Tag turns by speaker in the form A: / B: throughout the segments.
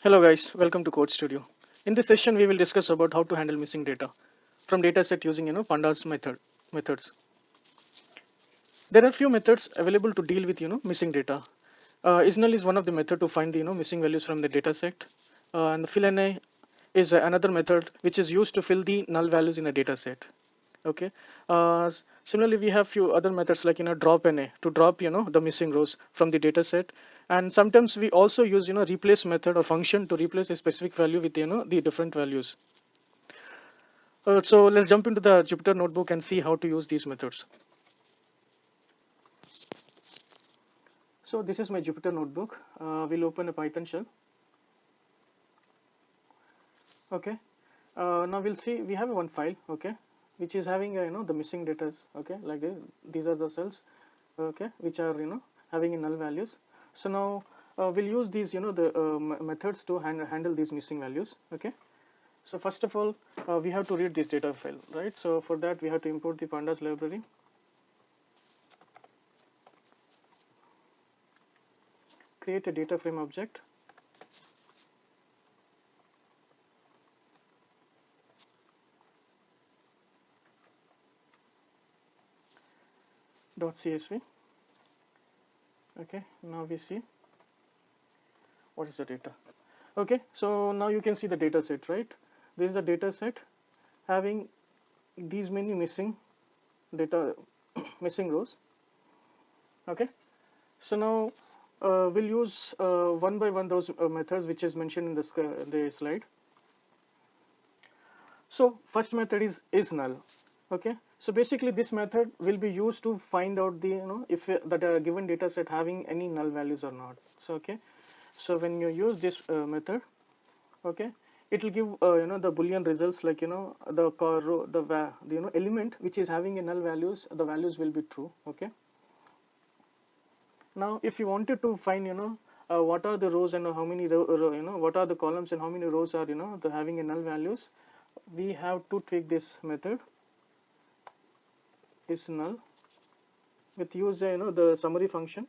A: Hello guys, welcome to Code Studio. In this session, we will discuss about how to handle missing data from dataset using pandas methods. There are few methods available to deal with missing data. Isnull is one of the method to find the missing values from the dataset, and the fillna is another method which is used to fill the null values in a dataset. Okay. Similarly, we have few other methods like drop na to drop the missing rows from the dataset, and sometimes we also use replace method or function to replace a specific value with the different values. So let's jump into the Jupyter notebook and see how to use these methods. So this is my Jupyter notebook. We'll open a Python shell. Okay. Now we'll see we have one file. Okay, which is having the missing data. Okay, like this. These are the cells. Okay, which are having null values. So now we'll use these the methods to handle these missing values. Okay. So first of all, we have to read this data file, right? So for that we have to import the pandas library. Create a data frame object. .csv. Okay, now we see what is the data. Okay, so now you can see the data set, right? This is the data set having these many missing data missing rows. Okay, so now we'll use one by one those methods which is mentioned in the slide. So first method is null. Okay, so basically this method will be used to find out the if that a given data set having any null values or not. So okay, so when you use this method, okay, it will give the boolean results like the row the element which is having a null values, the values will be true. Okay, now if you wanted to find what are the rows and how many what are the columns and how many rows are the having a null values, we have to tweak this method is null with use the summary function.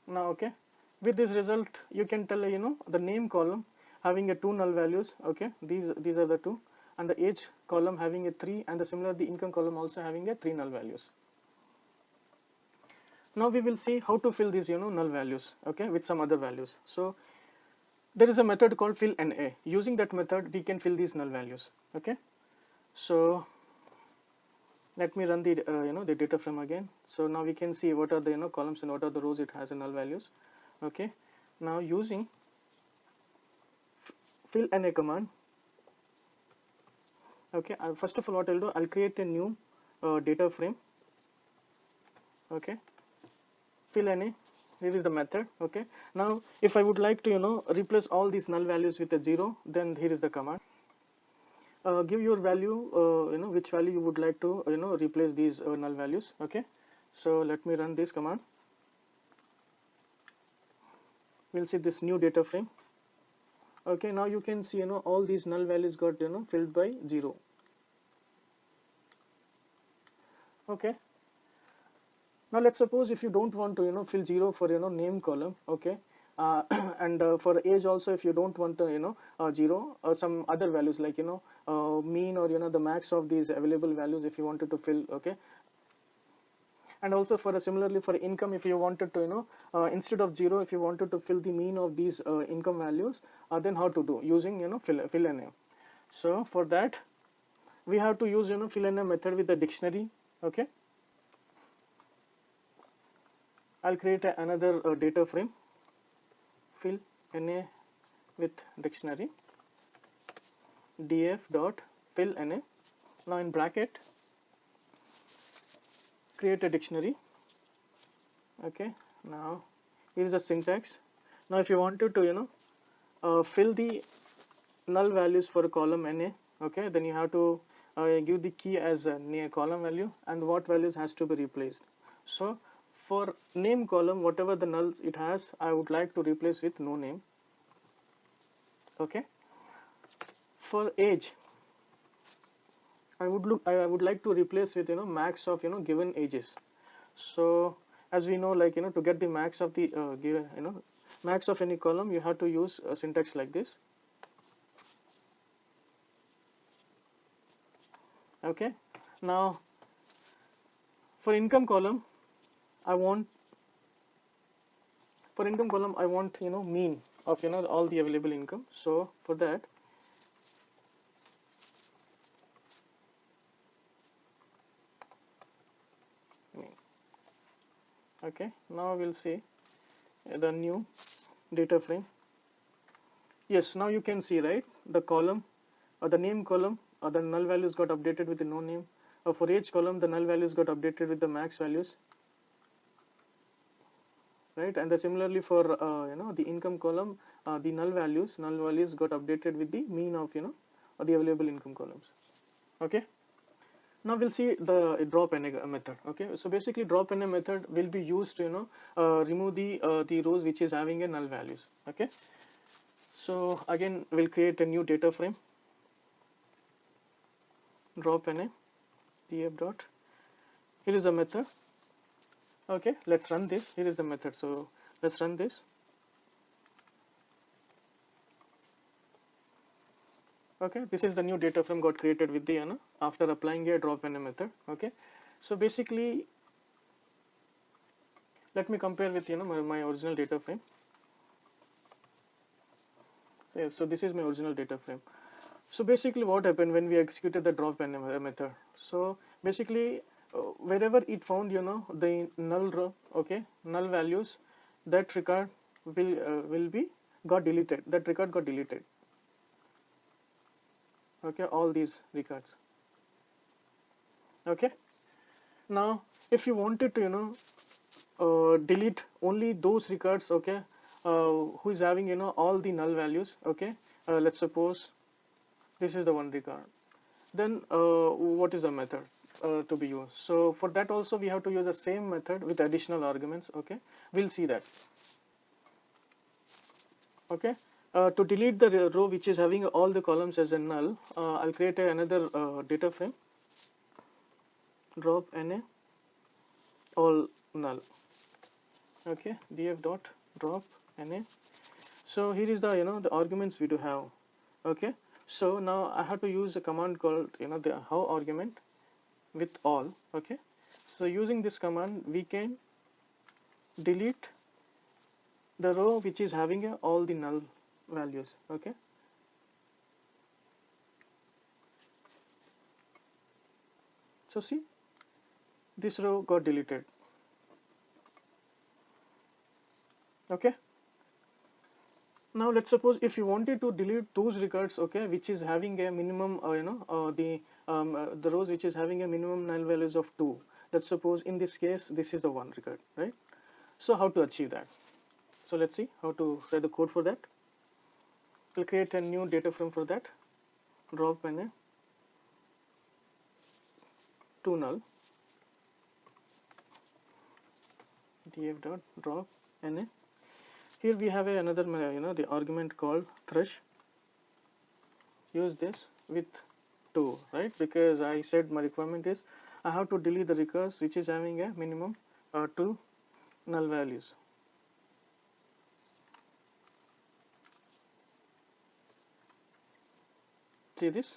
A: Now okay, with this result you can tell the name column having a 2 null values. Okay, these are the 2, and the age column having a 3, and the similar the income column also having a 3 null values. Now we will see how to fill these null values, okay, with some other values. So there is a method called fill na. Using that method we can fill these null values. Okay, so let me run the the data frame again. So now we can see what are the columns and what are the rows it has in null values. Okay, now using fill na command. Okay, first of all what I'll do, I'll create a new data frame. Okay, fill na, here is the method. Okay, now if I would like to replace all these null values with a 0, then here is the command. Give your value, which value you would like to replace these null values. Okay, so let me run this command. We'll see this new data frame. Okay, now you can see all these null values got filled by 0. Okay, now let's suppose if you don't want to fill 0 for name column. Okay, and for age also, if you don't want to 0 or some other values like mean or the max of these available values if you wanted to fill. Okay, and also for similarly for income, if you wanted to instead of 0, if you wanted to fill the mean of these income values, then how to do using fill na. So for that we have to use fill na method with the dictionary. Okay, I'll create another data frame, fill na with dictionary df dot fill na. Now in bracket create a dictionary. Okay, now here is the syntax. Now if you wanted to fill the null values for a column na, okay, then you have to give the key as a column value and what values has to be replaced. So for name column, whatever the nulls it has, I would like to replace with no name. Okay, for age I would like to replace with max of given ages. So as we know, like to get the max of the given max of any column, you have to use a syntax like this. Okay, now for income column, I want mean of all the available income. So for that, okay, now we'll see the new data frame. Yes, now you can see, right, the column or the name column or the null values got updated with the no name. For each column, the null values got updated with the max values, right? And similarly for the income column, the null values got updated with the mean of the available income columns. Okay, now we'll see the drop NA method. Okay, so basically drop NA method will be used to remove the rows which is having a null values. Okay, so again we'll create a new data frame, drop NA df dot, here is a method. Okay, let's run this. Here is the method, so let's run this. Okay, this is the new data frame got created with the after applying a drop NA method. Okay, so basically let me compare with my original data frame. Okay, so this is my original data frame. So basically what happened when we executed the drop NA method, so basically wherever it found the null row, okay, null values, that record will be got deleted, that record got deleted. Okay, all these records. Okay, now if you wanted to delete only those records, okay, who is having all the null values, okay, let's suppose this is the one record, then what is the method to be used? So for that also we have to use the same method with additional arguments. Okay, we'll see that. Okay, to delete the row which is having all the columns as a null, I'll create another data frame, drop NA all null. Okay, df dot drop NA. So here is the the arguments we do have. Okay, so now I have to use a command called the how argument with all. Okay, so using this command we can delete the row which is having all the null values. Okay, so see, this row got deleted. Okay, now let's suppose if you wanted to delete those records, okay, which is having a minimum the rows which is having a minimum null values of 2. Let's suppose in this case this is the one record, right? So how to achieve that? So let's see how to write the code for that. We'll create a new data frame for that, drop NA to null, df dot drop NA. Here we have another the argument called thresh. Use this with 2, right? Because I said my requirement is I have to delete the records which is having a minimum 2 null values. See this?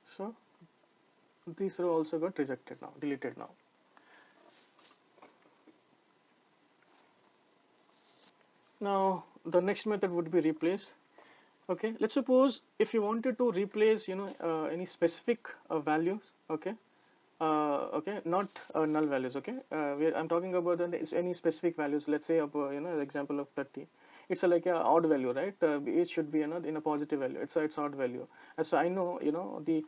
A: So this row also got rejected now, deleted now. Now the next method would be replace. Okay, let's suppose if you wanted to replace any specific values, okay, okay, not null values. Okay, I'm talking about any specific values. Let's say example of 30. It's like a odd value, right? Age should be in a positive value. It's odd value. So I know the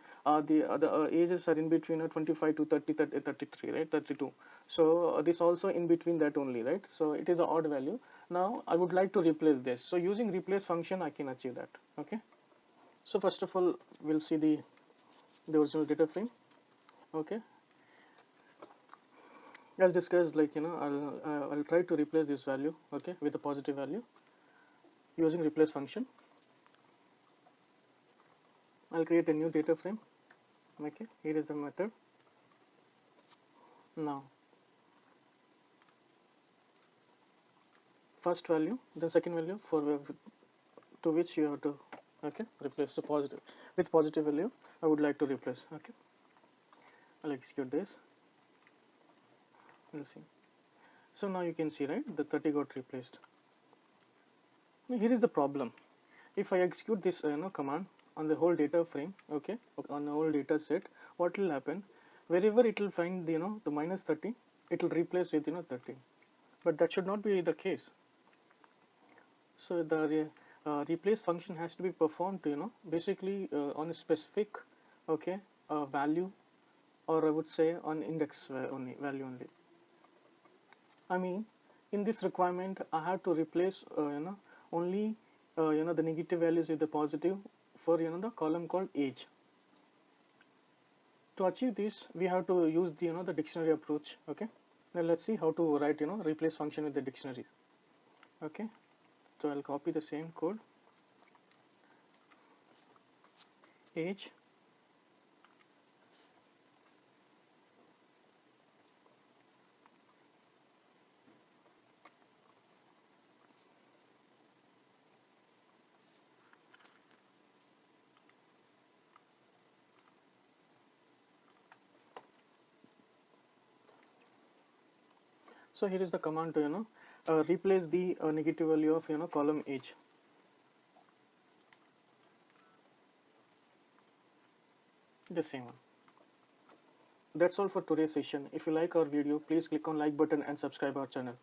A: ages are in between 25 to 30, 33, right? 32. So this also in between that only, right? So it is an odd value. Now I would like to replace this. So using replace function I can achieve that. Okay. So first of all we'll see the original data frame. Okay, as discussed, like I'll try to replace this value, okay, with a positive value using replace function. I'll create a new data frame. Okay, here is the method. Now first value, the second value for to which you have to replace the positive with positive value. I would like to replace. I'll execute this. We'll see. So now you can see, right, the 30 got replaced. Now here is the problem. If I execute this command on the whole data frame, on the whole data set, what will happen? Wherever it will find the minus 30, it will replace with 30. But that should not be the case. So the replace function has to be performed basically on a specific value, or I would say on index value only. I mean, in this requirement I have to replace only the negative values with the positive for the column called age. To achieve this, we have to use the the dictionary approach. Now let's see how to write replace function with the dictionary. So I'll copy the same code, age, so here is the command to replace the negative value of column age. The same one. That's all for today's session. If you like our video, please click on like button and subscribe our channel.